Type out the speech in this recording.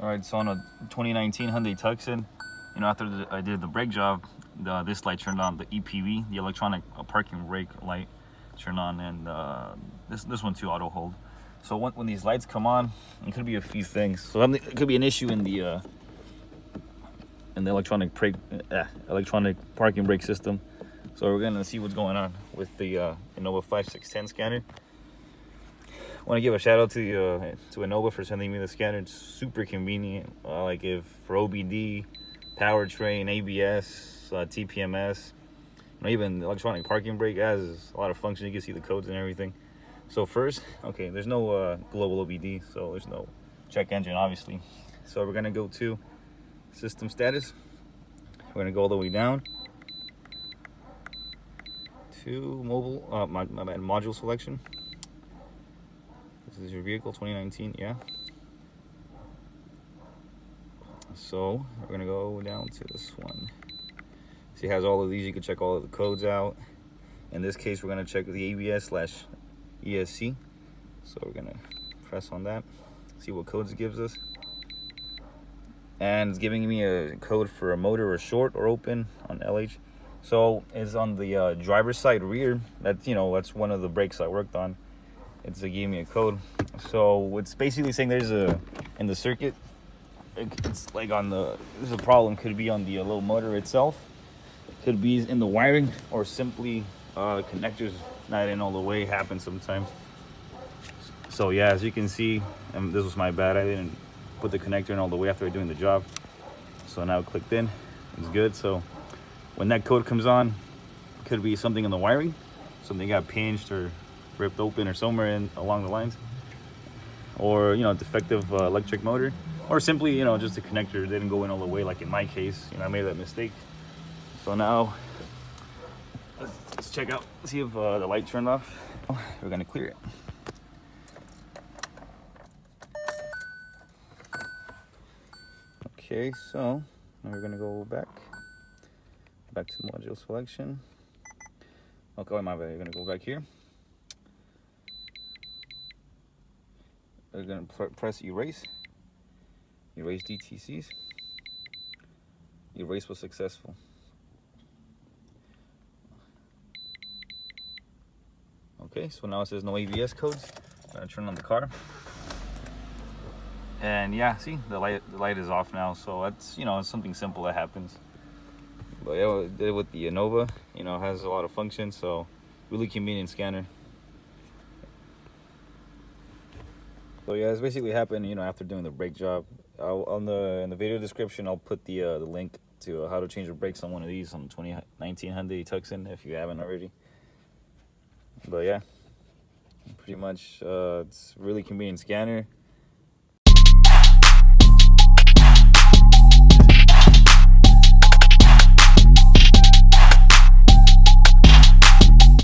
All right, so on a 2019 Hyundai Tucson, you know, after I did the brake job, this light turned on, the EPB, the electronic parking brake light turned on, and this one too, auto hold. So when these lights come on, it could be a few things. So it could be an issue in the electronic parking brake system. So we're gonna see what's going on with the Innova 5610 scanner. I want to give a shout out to Innova for sending me the scanner. It's super convenient. Like if for OBD, powertrain, ABS, TPMS, even electronic parking brake has a lot of functions. You can see the codes and everything. So first, okay, there's no global OBD, so there's no check engine, obviously. So we're gonna go to system status. We're gonna go all the way down to mobile, module selection. This is your vehicle, 2019, yeah. So we're gonna go down to this one. See, it has all of these. You can check all of the codes out. In this case, we're gonna check the ABS/ESC. So we're gonna press on that, see what codes it gives us. And it's giving me a code for a motor or short or open on LH. So it's on the driver's side rear. That's one of the brakes I worked on. It's giving me a code. So it's basically saying there's in the circuit. It's like there's a problem. Could be on the little motor itself. Could be in the wiring, or simply connectors not in all the way. Happens sometimes. So yeah, as you can see, and this was my bad. I didn't put the connector in all the way after doing the job. So now it clicked in. It's good. So when that code comes on, it could be something in the wiring, something got pinched or ripped open or somewhere along the lines, or defective electric motor, or simply just the connector didn't go in all the way, like in my case. I made that mistake. So now let's check out, see if the light turned off. We're gonna clear it. Okay, so now we're gonna go back to module selection. Okay, my bad. You're gonna go back here. We're gonna press erase DTCs. Erase was successful. Okay, so now it says no ABS codes. I'm gonna turn on the car. And yeah, see, the light is off now. So that's it's something simple that happens. But yeah, what I did with the Innova, has a lot of functions. So really convenient scanner. So yeah, it's basically happened, after doing the brake job. In the video description, I'll put the link to how to change the brakes on one of these on the 2019 Hyundai Tucson if you haven't already. But yeah, pretty much it's a really convenient scanner.